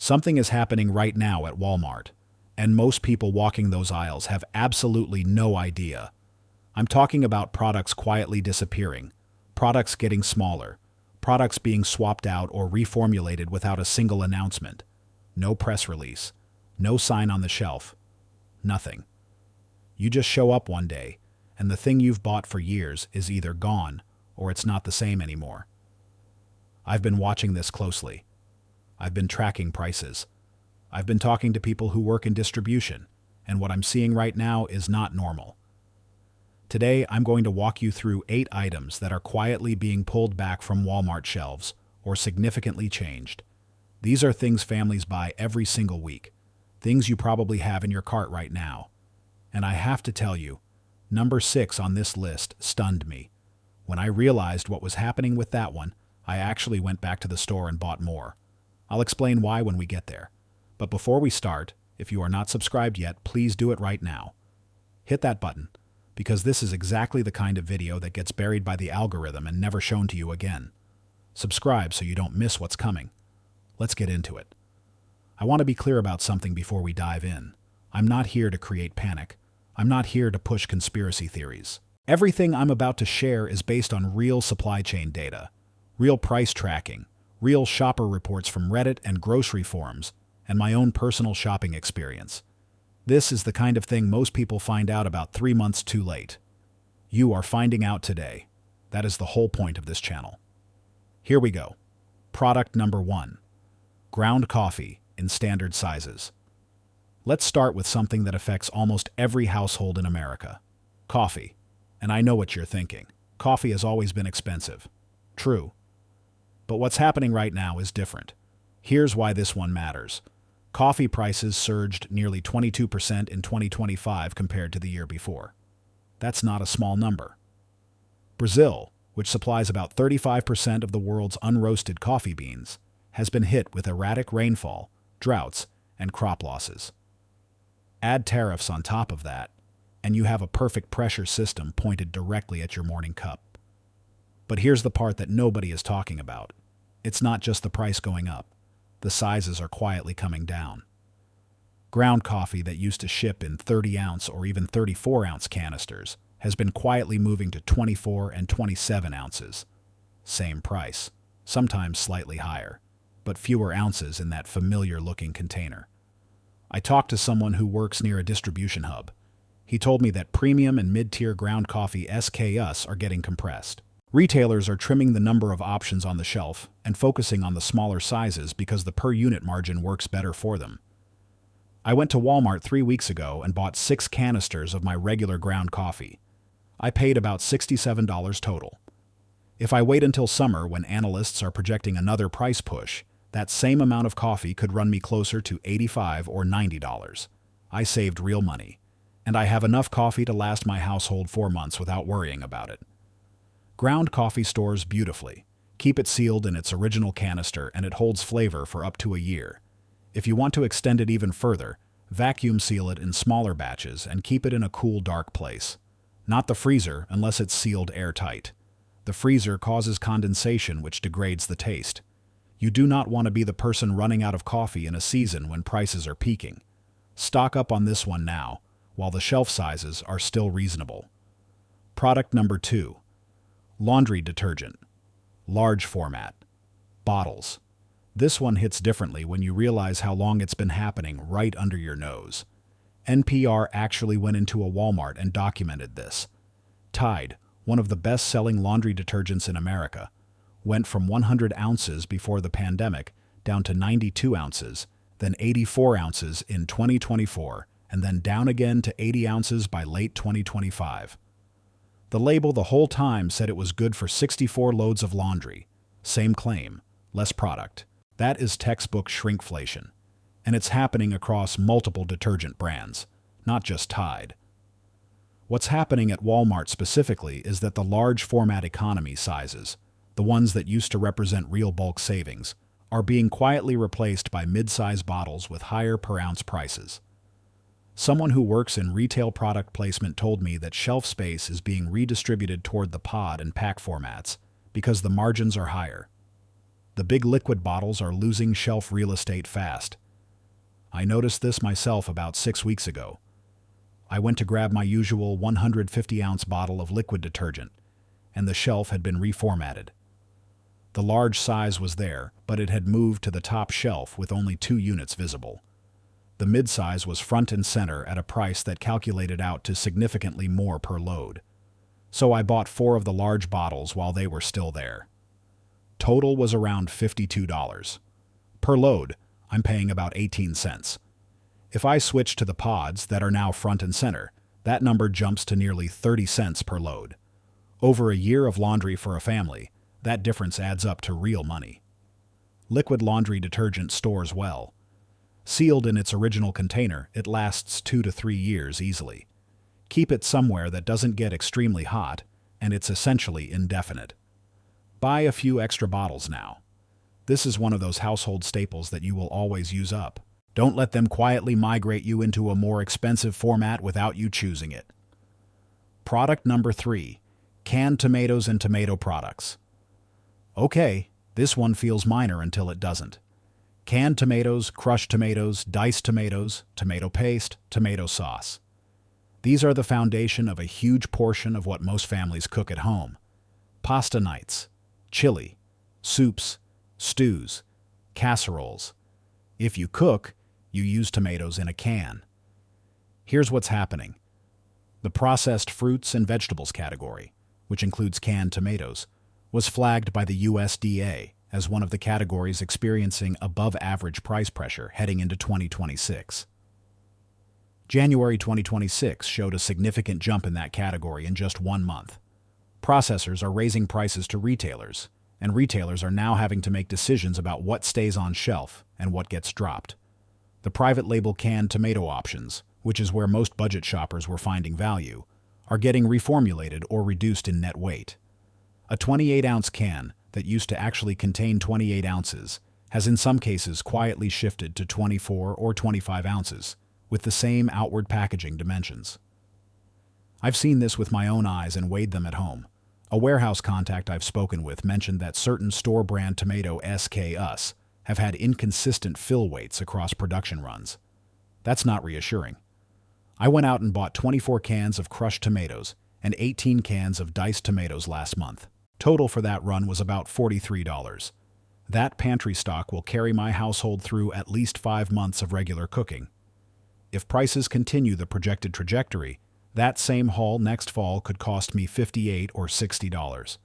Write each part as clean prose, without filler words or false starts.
Something is happening right now at Walmart, and most people walking those aisles have absolutely no idea. I'm talking about products quietly disappearing, products getting smaller, products being swapped out or reformulated without a single announcement. No press release, no sign on the shelf, nothing. You just show up one day, and the thing you've bought for years is either gone or it's not the same anymore. I've been watching this closely. I've been tracking prices. I've been talking to people who work in distribution, and what I'm seeing right now is not normal. Today, I'm going to walk you through 8 items that are quietly being pulled back from Walmart shelves or significantly changed. These are things families buy every single week, things you probably have in your cart right now. And I have to tell you, number 6 on this list stunned me. When I realized what was happening with that one, I actually went back to the store and bought more. I'll explain why when we get there. But before we start, if you are not subscribed yet, please do it right now. Hit that button, because this is exactly the kind of video that gets buried by the algorithm and never shown to you again. Subscribe so you don't miss what's coming. Let's get into it. I want to be clear about something before we dive in. I'm not here to create panic. I'm not here to push conspiracy theories. Everything I'm about to share is based on real supply chain data, real price tracking, real shopper reports from Reddit and grocery forums, and my own personal shopping experience. This is the kind of thing most people find out about 3 months too late. You are finding out today. That is the whole point of this channel. Here we go. Product number 1. Ground coffee in standard sizes. Let's start with something that affects almost every household in America. Coffee. And I know what you're thinking. Coffee has always been expensive. True. But what's happening right now is different. Here's why this one matters. Coffee prices surged nearly 22% in 2025 compared to the year before. That's not a small number. Brazil, which supplies about 35% of the world's unroasted coffee beans, has been hit with erratic rainfall, droughts, and crop losses. Add tariffs on top of that, and you have a perfect pressure system pointed directly at your morning cup. But here's the part that nobody is talking about. It's not just the price going up. The sizes are quietly coming down. Ground coffee that used to ship in 30-ounce or even 34-ounce canisters has been quietly moving to 24 and 27 ounces. Same price, sometimes slightly higher, but fewer ounces in that familiar-looking container. I talked to someone who works near a distribution hub. He told me that premium and mid-tier ground coffee SKUs are getting compressed. Retailers are trimming the number of options on the shelf and focusing on the smaller sizes because the per-unit margin works better for them. I went to Walmart 3 weeks ago and bought 6 canisters of my regular ground coffee. I paid about $67 total. If I wait until summer when analysts are projecting another price push, that same amount of coffee could run me closer to $85 or $90. I saved real money, and I have enough coffee to last my household 4 months without worrying about it. Ground coffee stores beautifully. Keep it sealed in its original canister and it holds flavor for up to a year. If you want to extend it even further, vacuum seal it in smaller batches and keep it in a cool, dark place. Not the freezer unless it's sealed airtight. The freezer causes condensation which degrades the taste. You do not want to be the person running out of coffee in a season when prices are peaking. Stock up on this one now, while the shelf sizes are still reasonable. Product number 2. Laundry detergent. Large format. Bottles. This one hits differently when you realize how long it's been happening right under your nose. NPR actually went into a Walmart and documented this. Tide, one of the best-selling laundry detergents in America, went from 100 ounces before the pandemic down to 92 ounces, then 84 ounces in 2024, and then down again to 80 ounces by late 2025. The label the whole time said it was good for 64 loads of laundry. Same claim, less product. That is textbook shrinkflation. And it's happening across multiple detergent brands, not just Tide. What's happening at Walmart specifically is that the large format economy sizes, the ones that used to represent real bulk savings, are being quietly replaced by mid-size bottles with higher per-ounce prices. Someone who works in retail product placement told me that shelf space is being redistributed toward the pod and pack formats because the margins are higher. The big liquid bottles are losing shelf real estate fast. I noticed this myself about 6 weeks ago. I went to grab my usual 150-ounce bottle of liquid detergent, and the shelf had been reformatted. The large size was there, but it had moved to the top shelf with only 2 units visible. The mid-size was front and center at a price that calculated out to significantly more per load. So I bought 4 of the large bottles while they were still there. Total was around $52. Per load, I'm paying about 18 cents. If I switch to the pods that are now front and center, that number jumps to nearly 30 cents per load. Over a year of laundry for a family, that difference adds up to real money. Liquid laundry detergent stores well. Sealed in its original container, it lasts 2 to 3 years easily. Keep it somewhere that doesn't get extremely hot, and it's essentially indefinite. Buy a few extra bottles now. This is one of those household staples that you will always use up. Don't let them quietly migrate you into a more expensive format without you choosing it. Product number 3, canned tomatoes and tomato products. Okay, this one feels minor until it doesn't. Canned tomatoes, crushed tomatoes, diced tomatoes, tomato paste, tomato sauce. These are the foundation of a huge portion of what most families cook at home. Pasta nights, chili, soups, stews, casseroles. If you cook, you use tomatoes in a can. Here's what's happening. The processed fruits and vegetables category, which includes canned tomatoes, was flagged by the USDA as one of the categories experiencing above-average price pressure heading into 2026. January 2026 showed a significant jump in that category in just 1 month. Processors are raising prices to retailers, and retailers are now having to make decisions about what stays on shelf and what gets dropped. The private label canned tomato options, which is where most budget shoppers were finding value, are getting reformulated or reduced in net weight. A 28-ounce can that used to actually contain 28 ounces has in some cases quietly shifted to 24 or 25 ounces, with the same outward packaging dimensions. I've seen this with my own eyes and weighed them at home. A warehouse contact I've spoken with mentioned that certain store brand tomato SKUs have had inconsistent fill weights across production runs. That's not reassuring. I went out and bought 24 cans of crushed tomatoes and 18 cans of diced tomatoes last month. Total for that run was about $43. That pantry stock will carry my household through at least 5 months of regular cooking. If prices continue the projected trajectory, that same haul next fall could cost me $58 or $60.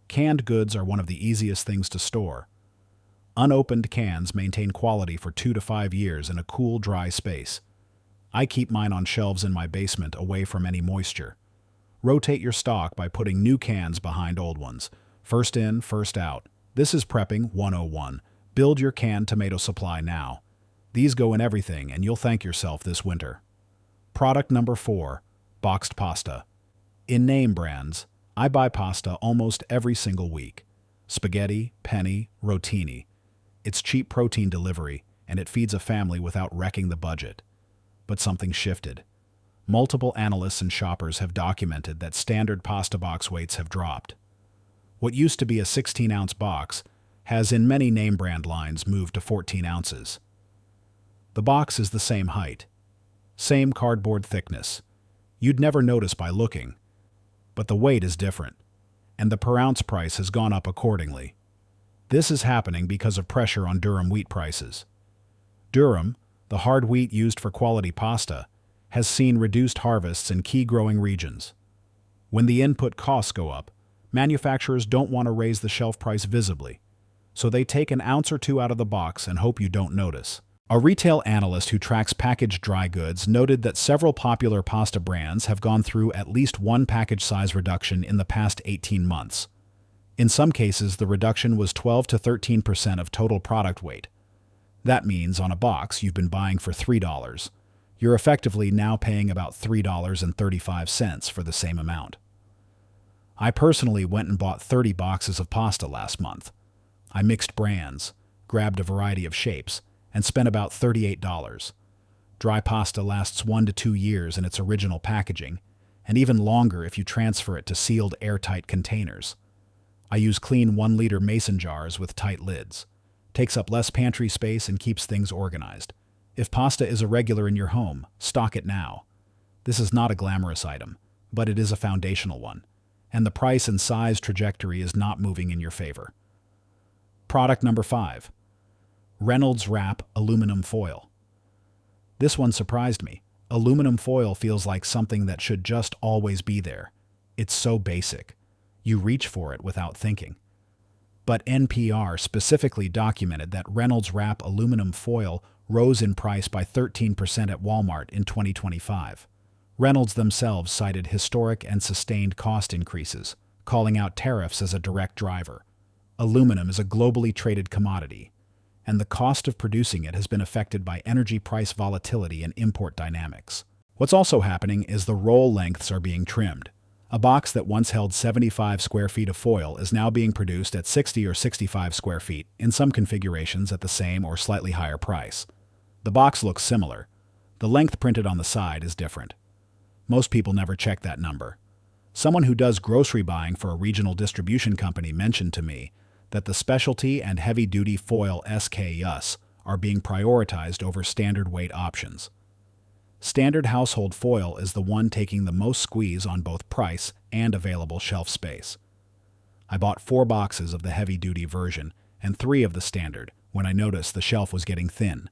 Canned goods are one of the easiest things to store. Unopened cans maintain quality for 2 to 5 years in a cool, dry space. I keep mine on shelves in my basement away from any moisture. Rotate your stock by putting new cans behind old ones. First in, first out. This is prepping 101. Build your canned tomato supply now. These go in everything, and you'll thank yourself this winter. Product number 4, boxed pasta. In name brands, I buy pasta almost every single week. Spaghetti, penne, rotini. It's cheap protein delivery, and it feeds a family without wrecking the budget. But something shifted. Multiple analysts and shoppers have documented that standard pasta box weights have dropped. What used to be a 16-ounce box has in many name brand lines moved to 14 ounces. The box is the same height, same cardboard thickness. You'd never notice by looking, but the weight is different, and the per ounce price has gone up accordingly. This is happening because of pressure on durum wheat prices. Durum, the hard wheat used for quality pasta, has seen reduced harvests in key growing regions. When the input costs go up, manufacturers don't want to raise the shelf price visibly, so they take an ounce or 2 out of the box and hope you don't notice. A retail analyst who tracks packaged dry goods noted that several popular pasta brands have gone through at least one package size reduction in the past 18 months. In some cases, the reduction was 12 to 13% of total product weight. That means on a box you've been buying for $3. You're effectively now paying about $3.35 for the same amount. I personally went and bought 30 boxes of pasta last month. I mixed brands, grabbed a variety of shapes, and spent about $38. Dry pasta lasts 1 to 2 years in its original packaging, and even longer if you transfer it to sealed airtight containers. I use clean 1-liter mason jars with tight lids. Takes up less pantry space and keeps things organized. If pasta is a regular in your home, stock it now. This is not a glamorous item, but it is a foundational one, and the price and size trajectory is not moving in your favor. Product number 5. Reynolds Wrap Aluminum Foil. This one surprised me. Aluminum foil feels like something that should just always be there. It's so basic. You reach for it without thinking. But NPR specifically documented that Reynolds Wrap aluminum foil rose in price by 13% at Walmart in 2025. Reynolds themselves cited historic and sustained cost increases, calling out tariffs as a direct driver. Aluminum is a globally traded commodity, and the cost of producing it has been affected by energy price volatility and import dynamics. What's also happening is the roll lengths are being trimmed. A box that once held 75 square feet of foil is now being produced at 60 or 65 square feet, in some configurations at the same or slightly higher price. The box looks similar. The length printed on the side is different. Most people never check that number. Someone who does grocery buying for a regional distribution company mentioned to me that the specialty and heavy-duty foil SKUs are being prioritized over standard weight options. Standard household foil is the one taking the most squeeze on both price and available shelf space. I bought 4 boxes of the heavy-duty version and 3 of the standard when I noticed the shelf was getting thin.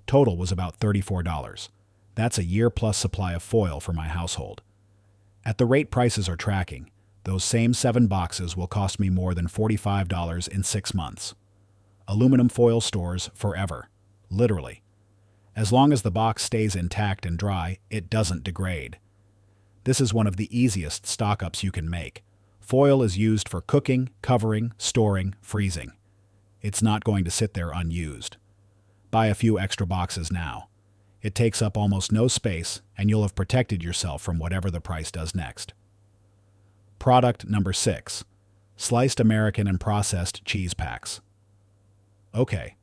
Total was about $34. That's a year-plus supply of foil for my household. At the rate prices are tracking, those same 7 boxes will cost me more than $45 in 6 months. Aluminum foil stores forever. Literally. As long as the box stays intact and dry, it doesn't degrade. This is one of the easiest stock-ups you can make. Foil is used for cooking, covering, storing, freezing. It's not going to sit there unused. Buy a few extra boxes now. It takes up almost no space, and you'll have protected yourself from whatever the price does next. Product number 6. Sliced American and processed cheese packs. Okay.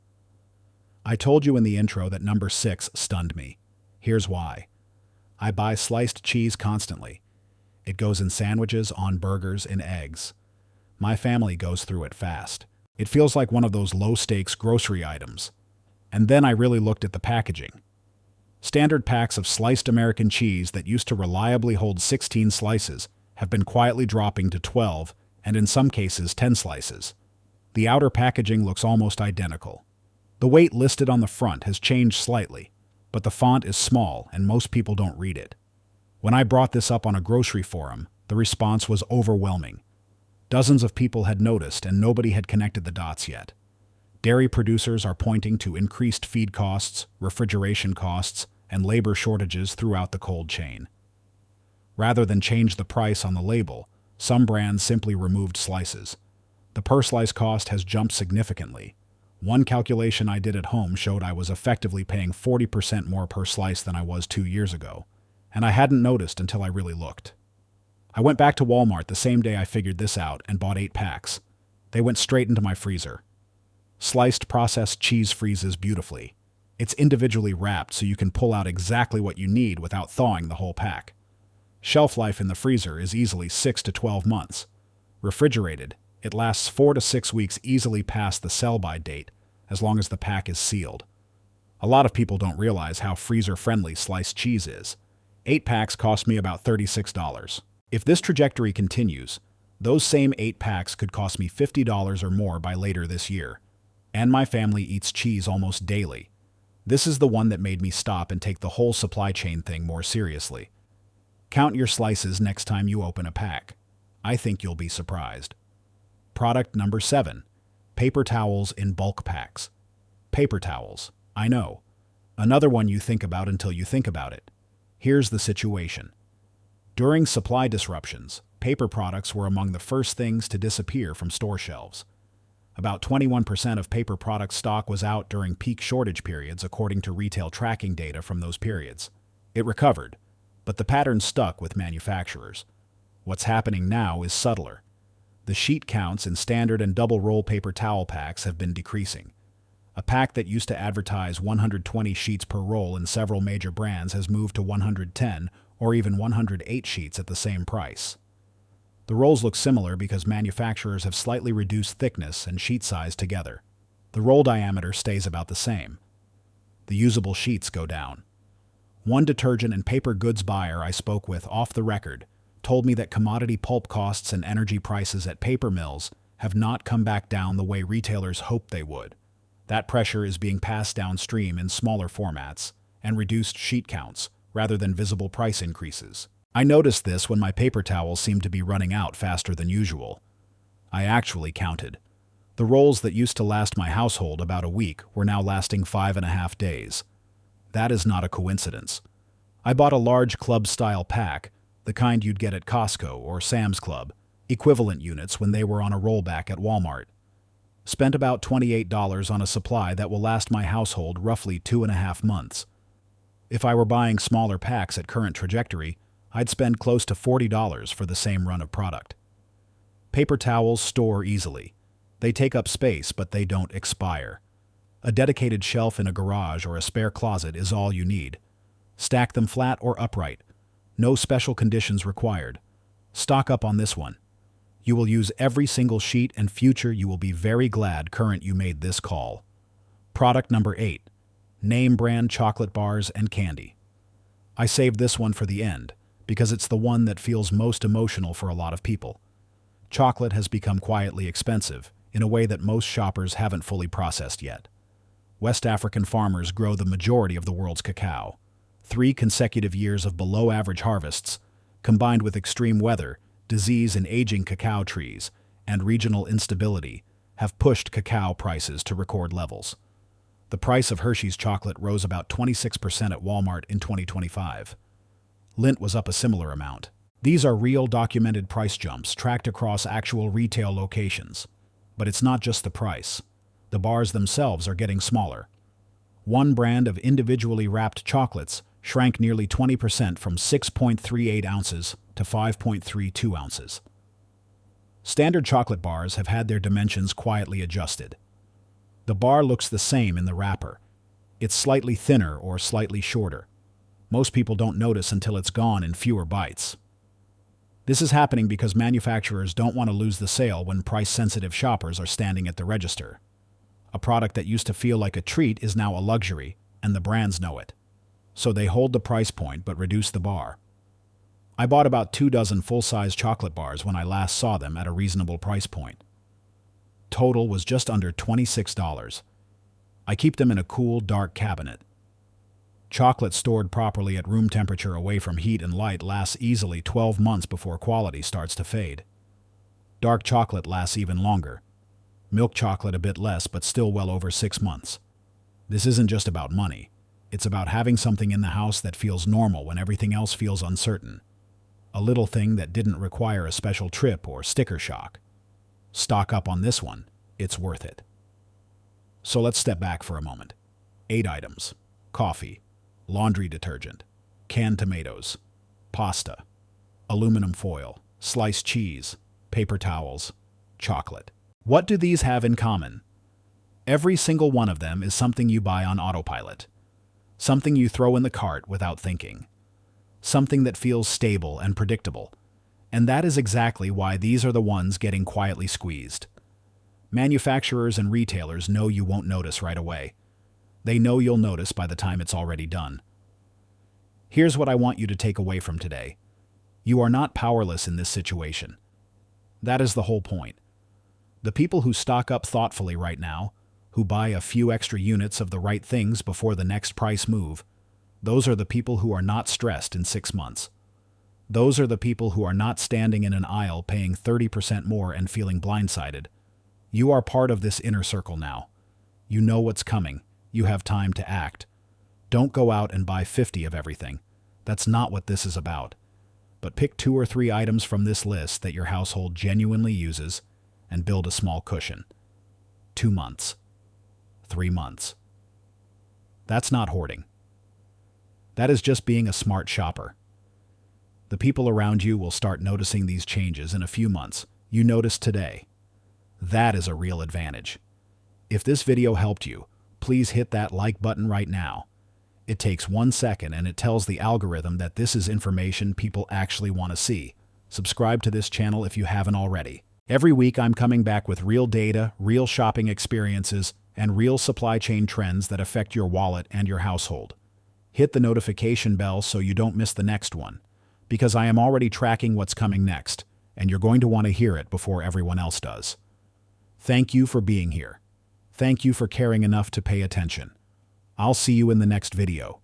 I told you in the intro that number 6 stunned me. Here's why. I buy sliced cheese constantly. It goes in sandwiches, on burgers, in eggs. My family goes through it fast. It feels like one of those low-stakes grocery items. And then I really looked at the packaging. Standard packs of sliced American cheese that used to reliably hold 16 slices have been quietly dropping to 12, and in some cases 10 slices. The outer packaging looks almost identical. The weight listed on the front has changed slightly, but the font is small and most people don't read it. When I brought this up on a grocery forum, the response was overwhelming. Dozens of people had noticed and nobody had connected the dots yet. Dairy producers are pointing to increased feed costs, refrigeration costs, and labor shortages throughout the cold chain. Rather than change the price on the label, some brands simply removed slices. The per-slice cost has jumped significantly. One calculation I did at home showed I was effectively paying 40% more per slice than I was 2 years ago, and I hadn't noticed until I really looked. I went back to Walmart the same day I figured this out and bought 8 packs. They went straight into my freezer. Sliced processed cheese freezes beautifully. It's individually wrapped so you can pull out exactly what you need without thawing the whole pack. Shelf life in the freezer is easily 6 to 12 months. Refrigerated, it lasts 4 to 6 weeks easily past the sell-by date, as long as the pack is sealed. A lot of people don't realize how freezer-friendly sliced cheese is. 8 packs cost me about $36. If this trajectory continues, those same 8 packs could cost me $50 or more by later this year. And my family eats cheese almost daily. This is the one that made me stop and take the whole supply chain thing more seriously. Count your slices next time you open a pack. I think you'll be surprised. Product number 7. Paper towels in bulk packs. Paper towels, I know. Another one you think about until you think about it. Here's the situation. During supply disruptions, paper products were among the first things to disappear from store shelves. About 21% of paper product stock was out during peak shortage periods according to retail tracking data from those periods. It recovered, but the pattern stuck with manufacturers. What's happening now is subtler. The sheet counts in standard and double roll paper towel packs have been decreasing. A pack that used to advertise 120 sheets per roll in several major brands has moved to 110 or even 108 sheets at the same price. The rolls look similar because manufacturers have slightly reduced thickness and sheet size together. The roll diameter stays about the same. The usable sheets go down. One detergent and paper goods buyer I spoke with off the record told me that commodity pulp costs and energy prices at paper mills have not come back down the way retailers hoped they would. That pressure is being passed downstream in smaller formats and reduced sheet counts rather than visible price increases. I noticed this when my paper towels seemed to be running out faster than usual. I actually counted. The rolls that used to last my household about a week were now lasting 5.5 days. That is not a coincidence. I bought a large club-style pack, the kind you'd get at Costco or Sam's Club, equivalent units when they were on a rollback at Walmart. Spent about $28 on a supply that will last my household roughly 2.5 months. If I were buying smaller packs at current trajectory, I'd spend close to $40 for the same run of product. Paper towels store easily. They take up space, but they don't expire. A dedicated shelf in a garage or a spare closet is all you need. Stack them flat or upright. No special conditions required. Stock up on this one. You will use every single sheet, and future you will be very glad current you made this call. Product number 8. Name brand chocolate bars and candy. I saved this one for the end because it's the one that feels most emotional for a lot of people. Chocolate has become quietly expensive in a way that most shoppers haven't fully processed yet. West African farmers grow the majority of the world's cacao. 3 consecutive years of below-average harvests, combined with extreme weather, disease in aging cacao trees, and regional instability, have pushed cacao prices to record levels. The price of Hershey's chocolate rose about 26% at Walmart in 2025. Lindt was up a similar amount. These are real documented price jumps tracked across actual retail locations. But it's not just the price. The bars themselves are getting smaller. One brand of individually wrapped chocolates shrank nearly 20% from 6.38 ounces to 5.32 ounces. Standard chocolate bars have had their dimensions quietly adjusted. The bar looks the same in the wrapper. It's slightly thinner or slightly shorter. Most people don't notice until it's gone in fewer bites. This is happening because manufacturers don't want to lose the sale when price-sensitive shoppers are standing at the register. A product that used to feel like a treat is now a luxury, and the brands know it. So they hold the price point but reduce the bar. I bought about 2 dozen full-size chocolate bars when I last saw them at a reasonable price point. Total was just under $26. I keep them in a cool, dark cabinet. Chocolate stored properly at room temperature away from heat and light lasts easily 12 months before quality starts to fade. Dark chocolate lasts even longer. Milk chocolate a bit less, but still well over 6 months. This isn't just about money. It's about having something in the house that feels normal when everything else feels uncertain. A little thing that didn't require a special trip or sticker shock. Stock up on this one. It's worth it. So let's step back for a moment. 8 items. Coffee, laundry detergent, canned tomatoes, pasta, aluminum foil, sliced cheese, paper towels, chocolate. What do these have in common? Every single one of them is something you buy on autopilot. Something you throw in the cart without thinking. Something that feels stable and predictable. And that is exactly why these are the ones getting quietly squeezed. Manufacturers and retailers know you won't notice right away. They know you'll notice by the time it's already done. Here's what I want you to take away from today. You are not powerless in this situation. That is the whole point. The people who stock up thoughtfully right now, who buy a few extra units of the right things before the next price move, those are the people who are not stressed in 6 months. Those are the people who are not standing in an aisle paying 30% more and feeling blindsided. You are part of this inner circle now. You know what's coming. You have time to act. Don't go out and buy 50 of everything. That's not what this is about. But pick 2 or 3 items from this list that your household genuinely uses and build a small cushion. 2 months. 3 months. That's not hoarding. That is just being a smart shopper. The people around you will start noticing these changes in a few months. You notice today. That is a real advantage. If this video helped you, please hit that like button right now. It takes 1 second and it tells the algorithm that this is information people actually want to see. Subscribe to this channel if you haven't already. Every week I'm coming back with real data, real shopping experiences, and real supply chain trends that affect your wallet and your household. Hit the notification bell so you don't miss the next one, because I am already tracking what's coming next, and you're going to want to hear it before everyone else does. Thank you for being here. Thank you for caring enough to pay attention. I'll see you in the next video.